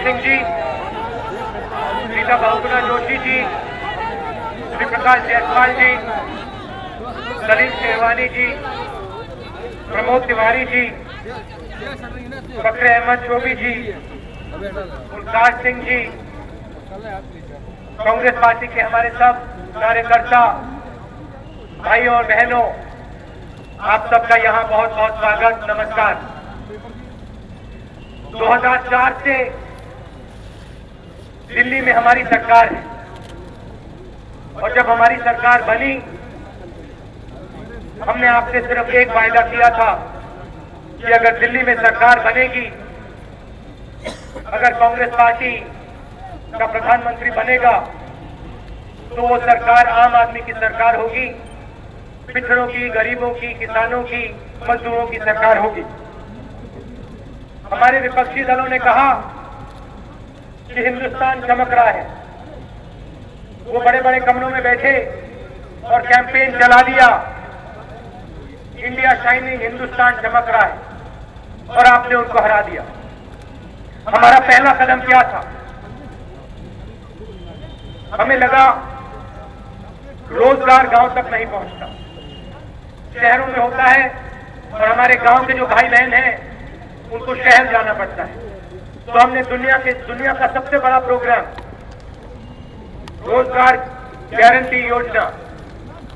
सिंह जी, रीता बहुगुणा जोशी जी, श्री प्रकाश जायसवाल जी, सलीम शेरवानी जी, प्रमोद तिवारी जी, फखर अहमद चौबी जी, Mumtaz Singh ji, Congress party के हमारे सब कार्यकर्ता भाइयों और बहनों, आप सबका यहाँ बहुत बहुत स्वागत, नमस्कार। 2004 से दिल्ली में हमारी सरकार है और जब हमारी सरकार बनी, हमने आपसे सिर्फ एक वायदा किया था कि अगर दिल्ली में सरकार बनेगी, अगर कांग्रेस पार्टी का प्रधानमंत्री बनेगा, तो वो सरकार आम आदमी की सरकार होगी, पिछड़ों की, गरीबों की, किसानों की, मजदूरों की सरकार होगी। हमारे विपक्षी दलों ने कहा कि हिंदुस्तान चमक रहा है। वो बड़े बड़े कमरों में बैठे और कैंपेन चला दिया, इंडिया शाइनिंग, हिंदुस्तान चमक रहा है, और आपने उनको हरा दिया। हमारा पहला कदम क्या था? हमें लगा रोजगार गांव तक नहीं पहुंचता, शहरों में होता है और हमारे गांव के जो भाई बहन हैं उनको शहर जाना पड़ता है। तो हमने दुनिया का सबसे बड़ा प्रोग्राम रोजगार गारंटी योजना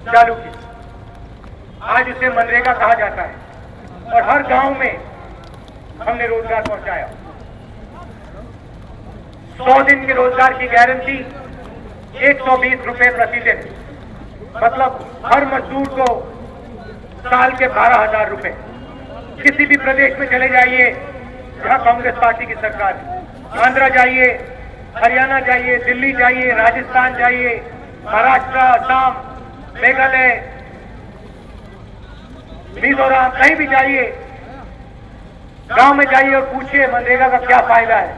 चालू की। आज उसे मनरेगा कहा जाता है और हर गांव में हमने रोजगार पहुंचाया। 100 दिन के रोजगार की गारंटी, 120 रुपए प्रतिदिन, मतलब हर मजदूर को साल के 12,000 रुपए। किसी भी प्रदेश में चले जाइए जहां कांग्रेस पार्टी की सरकार है, आंध्र जाइए, हरियाणा जाइए, दिल्ली जाइए, राजस्थान जाइए, महाराष्ट्र, असम, मेघालय, मिजोरम, कहीं भी जाइए, गांव में जाइए और पूछिए मनरेगा का क्या फायदा है।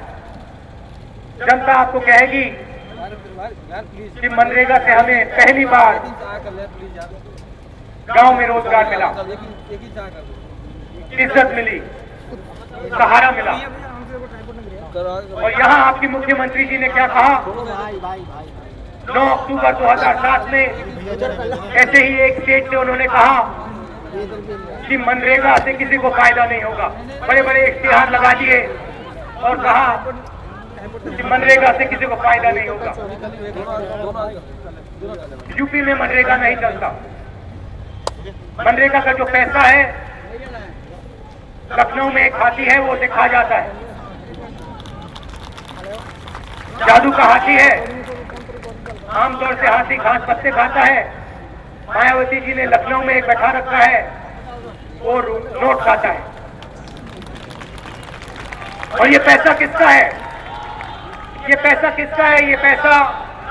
जनता आपको कहेगी कि मनरेगा से हमें पहली बार गांव में रोजगार मिला, इज्जत मिली, सहारा मिला। और यहां आपके मुख्यमंत्री जी ने क्या कहा? 9 अक्टूबर 2007 में ऐसे ही एक स्टेज से उन्होंने कहा कि मनरेगा से किसी को फायदा नहीं होगा। बड़े बड़े इश्तिहार लगा दिए और कहा कि मनरेगा से किसी को फायदा नहीं होगा। यूपी में मनरेगा नहीं चलता। मनरेगा का जो पैसा है, लखनऊ में एक हाथी है, वो उसे खा जाता है, जादू का हाथी है। आमतौर से हाथी घास पत्ते खाता है। मायावती जी ने लखनऊ में एक बैठा रखा है, वो नोट खाता है। और ये पैसा किसका है? ये पैसा किसका है? ये पैसा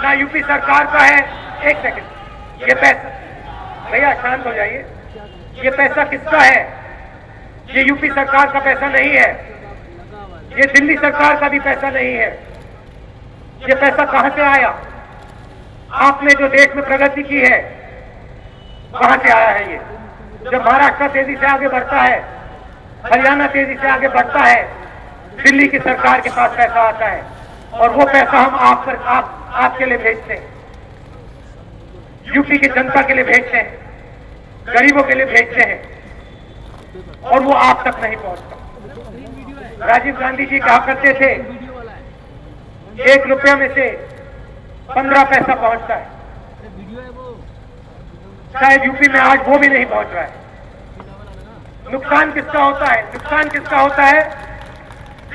ना यूपी सरकार का है। एक सेकंड, ये पैसा, भैया शांत हो जाइए। ये पैसा किसका है? ये यूपी सरकार का पैसा नहीं है, ये दिल्ली सरकार का भी पैसा नहीं है। ये पैसा कहां से आया? आपने जो देश में प्रगति की है, कहां से आया है ये? जब महाराष्ट्र तेजी से आगे बढ़ता है, हरियाणा तेजी से आगे बढ़ता है, दिल्ली की सरकार के पास पैसा आता है और वो पैसा हम आपके लिए भेजते हैं, यूपी की जनता के लिए भेजते हैं, गरीबों के लिए भेजते हैं, और वो आप तक नहीं पहुंचता। राजीव गांधी जी कहा करते थे, 1 रुपये में से 15 पैसा पहुंचता है। शायद यूपी में आज वो भी नहीं पहुंच रहा है। नुकसान किसका होता है? नुकसान किसका होता है?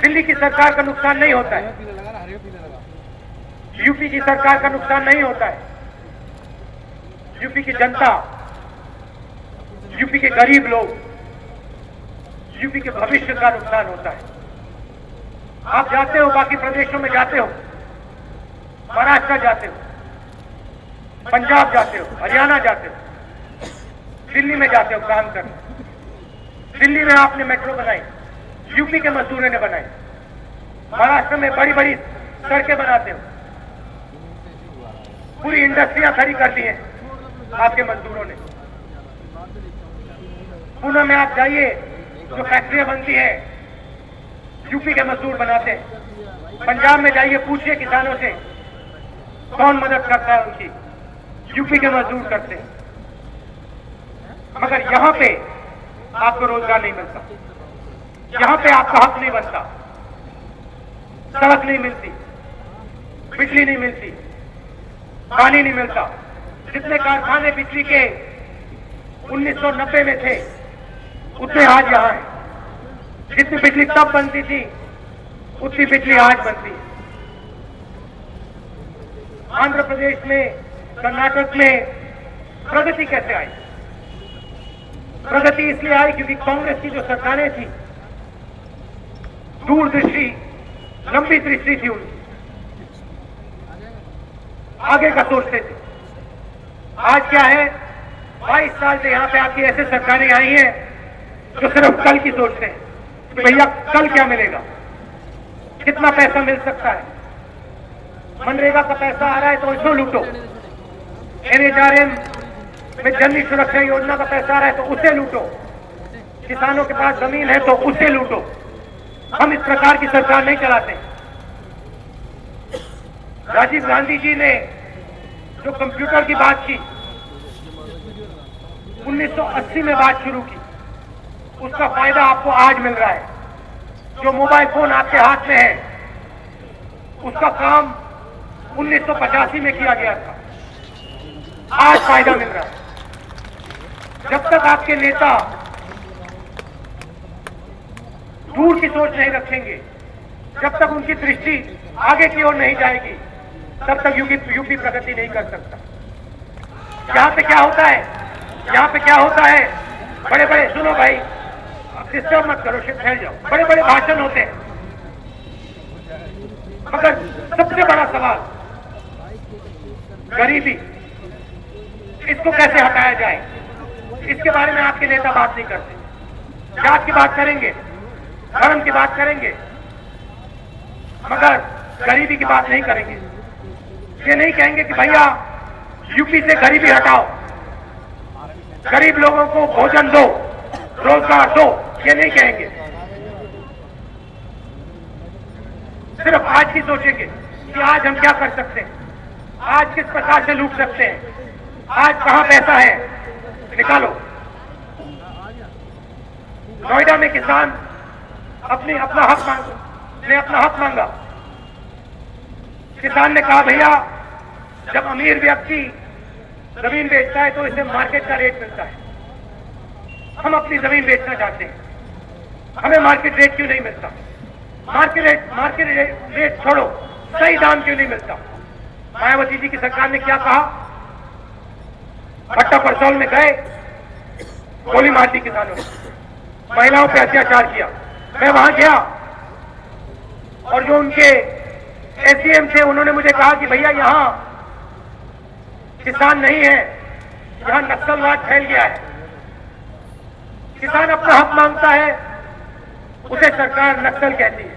दिल्ली की सरकार का नुकसान नहीं होता है, यूपी की सरकार का नुकसान नहीं होता है। यूपी की जनता, यूपी के गरीब लोग, यूपी के भविष्य का नुकसान होता है। आप जाते हो, बाकी प्रदेशों में जाते हो, महाराष्ट्र जाते हो, पंजाब जाते हो, हरियाणा जाते हो, दिल्ली में जाते हो काम करने। दिल्ली में आपने मेट्रो बनाई, यूपी के मजदूरों ने बनाई। महाराष्ट्र में बड़ी बड़ी सड़कें बनाते हो, पूरी इंडस्ट्रियां खड़ी कर दी हैं आपके मजदूरों ने। पुणे में आप जाइए, जो फैक्ट्रियां बनती हैं, यूपी के मजदूर बनाते हैं। पंजाब में जाइए, पूछिए किसानों से कौन मदद करता है उनकी। यूपी के मजदूर करते हैं, मगर यहां पे आपको रोजगार नहीं मिलता, यहां पे आपका हक नहीं बनता, सड़क नहीं मिलती, बिजली नहीं मिलती, पानी नहीं मिलता। जितने कारखाने बिजली के 1990 में थे उतने आज यहां हैं। जितनी बिजली तब बनती थी उतनी बिजली आज बनती है। आंध्र प्रदेश में, कर्नाटक में प्रगति कैसे आई? प्रगति इसलिए आई क्योंकि कांग्रेस की जो सरकारें थी, दूरदृष्टि, लंबी दृष्टि थी उनकी, आगे का सोचते थे। आज क्या है, 22 साल से यहां पे आपकी ऐसे सरकारें आई हैं जो सिर्फ कल की सोचते हैं कि भैया कल क्या मिलेगा, कितना पैसा मिल सकता है। मनरेगा का पैसा आ रहा है तो इसको लूटो, NHRM में जननी सुरक्षा योजना का पैसा आ रहा है तो उसे लूटो, किसानों के पास जमीन है तो उसे लूटो। हम इस प्रकार की सरकार नहीं चलाते। राजीव गांधी जी ने जो कंप्यूटर की बात की, 1980 में बात शुरू की, उसका फायदा आपको आज मिल रहा है। जो मोबाइल फोन आपके हाथ में है उसका काम 1985 में किया गया था, आज फायदा मिल रहा है। जब तक आपके नेता दूर की सोच नहीं रखेंगे, जब तक उनकी दृष्टि आगे की ओर नहीं जाएगी, तब तक यूपी प्रगति नहीं कर सकता। यहाँ पे क्या होता है, यहाँ पे क्या होता है, बड़े बड़े, सुनो भाई, डिस्टर्ब मत करो, ठहर जाओ, बड़े बड़े भाषण होते हैं, मगर सबसे बड़ा सवाल गरीबी, इसको कैसे हटाया जाए, इसके बारे में आपके नेता बात नहीं करते। जात की बात करेंगे, धर्म की बात करेंगे, मगर गरीबी की बात नहीं करेंगे। ये नहीं कहेंगे कि भैया यूपी से गरीबी हटाओ, गरीब लोगों को भोजन दो, रोजगार दो, ये नहीं कहेंगे। सिर्फ आज की सोचेंगे कि आज हम क्या कर सकते हैं, आज किस प्रकार से लूट सकते हैं, आज कहां पैसा है, निकालो। नोएडा में किसान अपना हक मांगा। किसान ने कहा भैया जब अमीर व्यक्ति जमीन बेचता है तो इसे मार्केट का रेट मिलता है, हम अपनी जमीन बेचना चाहते हैं, हमें मार्केट रेट क्यों नहीं मिलता? मार्केट रेट छोड़ो, सही दाम क्यों नहीं मिलता? मायावती जी की सरकार ने क्या कहा, भट्टा परसौल में गए, गोली मार दी किसानों ने, महिलाओं पे अत्याचार किया। मैं वहां गया और जो उनके SDM थे उन्होंने मुझे कहा कि भैया यहां किसान नहीं है, यहां नक्सलवाद फैल गया है। किसान अपना हक मांगता है, उसे सरकार नक्सल कहती है।